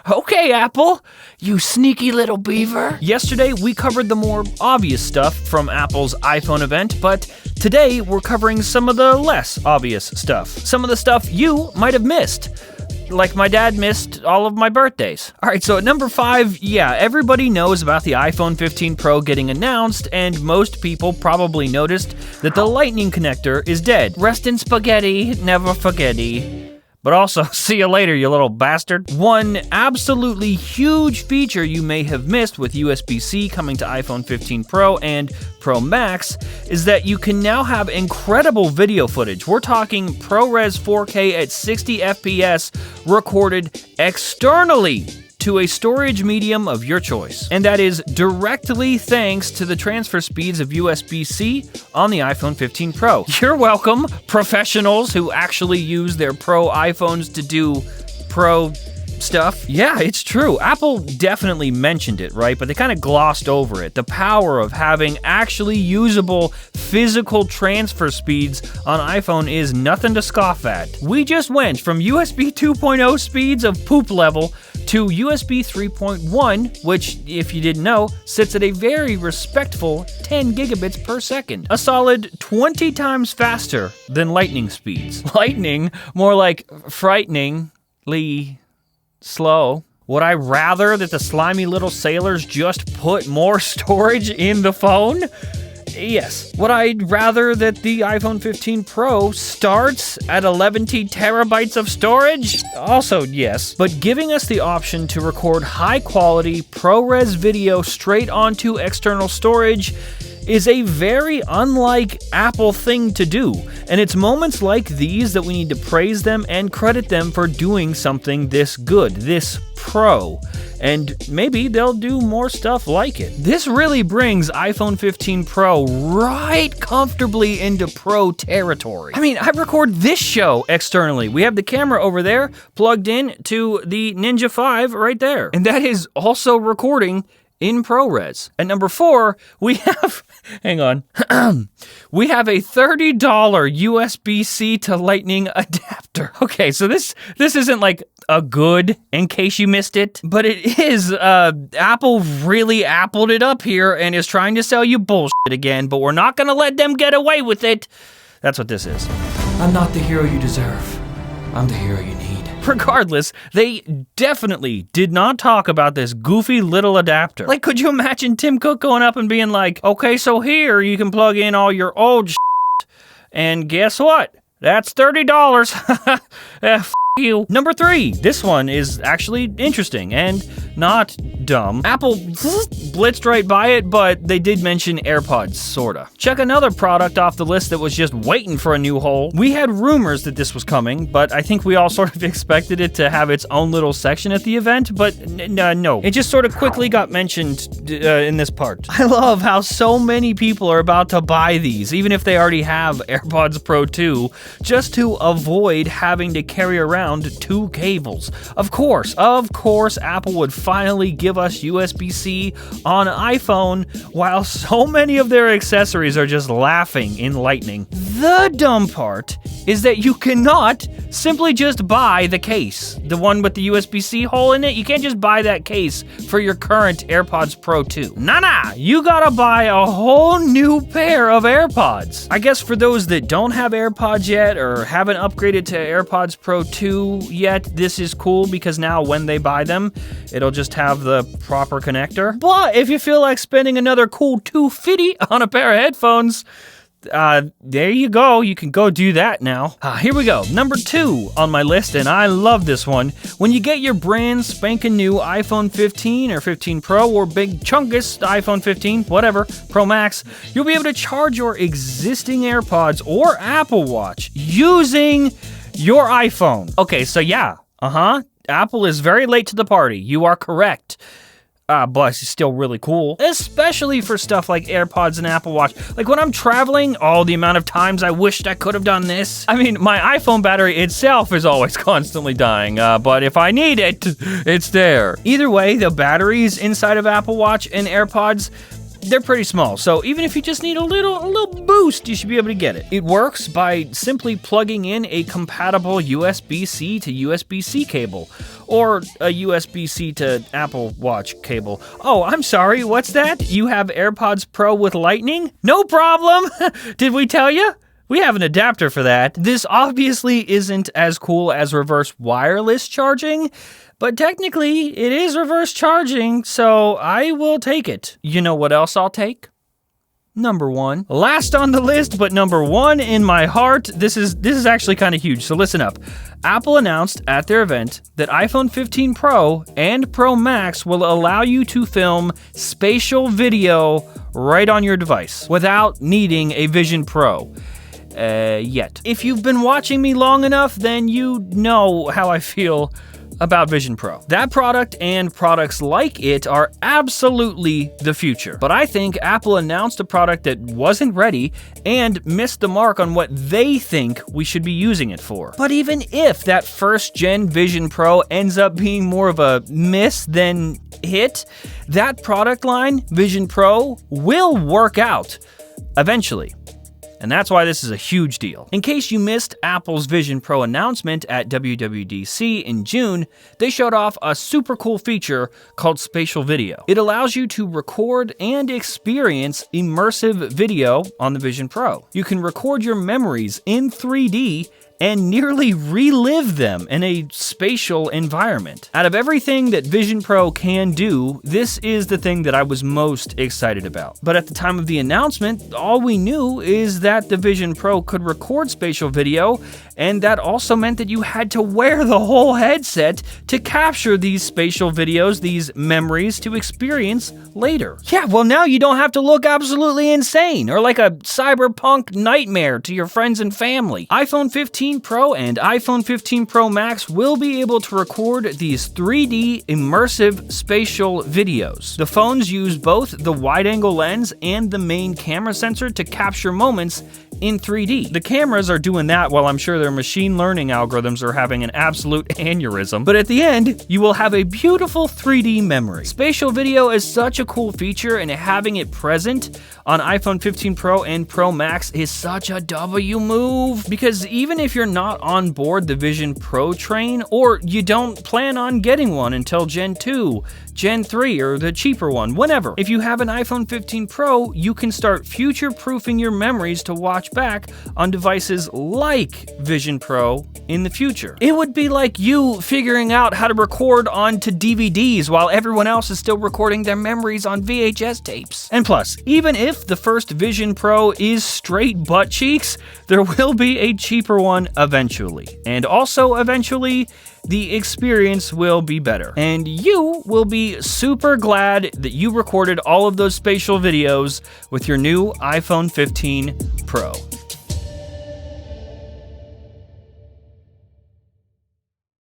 Okay, Apple, you sneaky little beaver. Yesterday, we covered the more obvious stuff from Apple's iPhone event, but today we're covering some of the less obvious stuff. Some of the stuff you might have missed. Like my dad missed all of my birthdays. All right, so at number 5, yeah, everybody knows about the iPhone 15 Pro getting announced, and most people probably noticed that the Lightning connector is dead. Rest in spaghetti, never forgetty. But also, see you later, you little bastard. One absolutely huge feature you may have missed with USB-C coming to iPhone 15 Pro and Pro Max is that you can now have incredible video footage. We're talking ProRes 4K at 60 FPS recorded externally to a storage medium of your choice. And that is directly thanks to the transfer speeds of USB-C on the iPhone 15 Pro. You're welcome, professionals who actually use their Pro iPhones to do Pro stuff. Yeah, it's true. Apple definitely mentioned it, right? But they kind of glossed over it. The power of having actually usable physical transfer speeds on iPhone is nothing to scoff at. We just went from USB 2.0 speeds of poop level to USB 3.1, which, if you didn't know, sits at a very respectful 10 gigabits per second. A solid 20 times faster than Lightning speeds. Lightning, more like frighteningly slow. Would I rather that the slimy little sailors just put more storage in the phone? Yes. Would I rather that the iPhone 15 Pro starts at 11 terabytes of storage? Also yes. But giving us the option to record high-quality ProRes video straight onto external storage is a very unlike Apple thing to do, and it's moments like these that we need to praise them and credit them for doing something this good, this pro, and maybe they'll do more stuff like it. This really brings iPhone 15 Pro right comfortably into pro territory. I mean, I record this show externally. We have the camera over there plugged in to the Ninja 5 right there, and that is also recording in ProRes. At number 4, we have, hang on, we have a $30 USB-C to Lightning adapter. Okay, so this isn't like a good, in case you missed it, but it is, Apple really appled it up here and is trying to sell you bullshit again, but we're not gonna let them get away with it. That's what this is. I'm not the hero you deserve. I'm the hero you need. Regardless, they definitely did not talk about this goofy little adapter. Like, could you imagine Tim Cook going up and being like, okay, so here you can plug in all your old shit, and guess what? That's $30. F you. Number 3, this one is actually interesting and not dumb. Apple blitzed right by it, but they did mention AirPods, sorta. Check another product off the list that was just waiting for a new hole. We had rumors that this was coming, but I think we all sort of expected it to have its own little section at the event, but no. It just sort of quickly got mentioned in this part. I love how so many people are about to buy these, even if they already have AirPods Pro 2, just to avoid having to carry around 2 cables. Of course, Apple would finally give us USB-C on iPhone, while so many of their accessories are just laughing in Lightning. The dumb part is that you cannot simply just buy the case, the one with the USB-C hole in it. You can't just buy that case for your current AirPods Pro 2. Nah, you gotta buy a whole new pair of AirPods. I guess for those that don't have AirPods yet or haven't upgraded to AirPods Pro 2 yet, this is cool because now when they buy them, it'll just have the proper connector. But if you feel like spending another cool $250 on a pair of headphones, there you go. You can go do that now. Here we go. Number 2 on my list, and I love this one. When you get your brand spanking new iPhone 15 or 15 Pro or big chunkus iPhone 15, whatever, Pro Max, you'll be able to charge your existing AirPods or Apple Watch using your iPhone. Okay, so yeah, Apple is very late to the party. You are correct. But it's still really cool, especially for stuff like AirPods and Apple Watch. Like when I'm traveling, the amount of times I wished I could have done this. I mean, my iPhone battery itself is always constantly dying, but if I need it, it's there. Either way, the batteries inside of Apple Watch and AirPods, they're pretty small, so even if you just need a little boost, you should be able to get it. It works by simply plugging in a compatible USB-C to USB-C cable, or a USB-C to Apple Watch cable. Oh, I'm sorry, what's that? You have AirPods Pro with Lightning? No problem! Did we tell you? We have an adapter for that. This obviously isn't as cool as reverse wireless charging, but technically it is reverse charging, so I will take it. You know what else I'll take? Number 1. Last on the list, but number 1 in my heart. This is actually kind of huge, so listen up. Apple announced at their event that iPhone 15 Pro and Pro Max will allow you to film spatial video right on your device without needing a Vision Pro. Yet. If you've been watching me long enough, then you know how I feel about Vision Pro. That product and products like it are absolutely the future. But I think Apple announced a product that wasn't ready and missed the mark on what they think we should be using it for. But even if that first gen Vision Pro ends up being more of a miss than hit, that product line, Vision Pro, will work out eventually. And that's why this is a huge deal. In case you missed Apple's Vision Pro announcement at WWDC in June, they showed off a super cool feature called Spatial Video. It allows you to record and experience immersive video on the Vision Pro. You can record your memories in 3D and nearly relive them in a spatial environment. Out of everything that Vision Pro can do, this is the thing that I was most excited about. But at the time of the announcement, all we knew is that the Vision Pro could record spatial video, and that also meant that you had to wear the whole headset to capture these spatial videos, these memories to experience later. Yeah, well now you don't have to look absolutely insane or like a cyberpunk nightmare to your friends and family. iPhone 15 Pro and iPhone 15 Pro Max will be able to record these 3D immersive spatial videos. The phones use both the wide-angle lens and the main camera sensor to capture moments in 3D. The cameras are doing that while I'm sure their machine learning algorithms are having an absolute aneurysm. But at the end, you will have a beautiful 3D memory. Spatial video is such a cool feature, and having it present on iPhone 15 Pro and Pro Max is such a W move, because even if you're not on board the Vision Pro train, or you don't plan on getting one until Gen 2, Gen 3, or the cheaper one, whenever, if you have an iPhone 15 Pro, you can start future-proofing your memories to watch back on devices like Vision Pro in the future. It would be like you figuring out how to record onto DVDs while everyone else is still recording their memories on VHS tapes. And plus, even if the first Vision Pro is straight butt cheeks, there will be a cheaper one eventually. And also eventually, the experience will be better. And you will be super glad that you recorded all of those spatial videos with your new iPhone 15 Pro.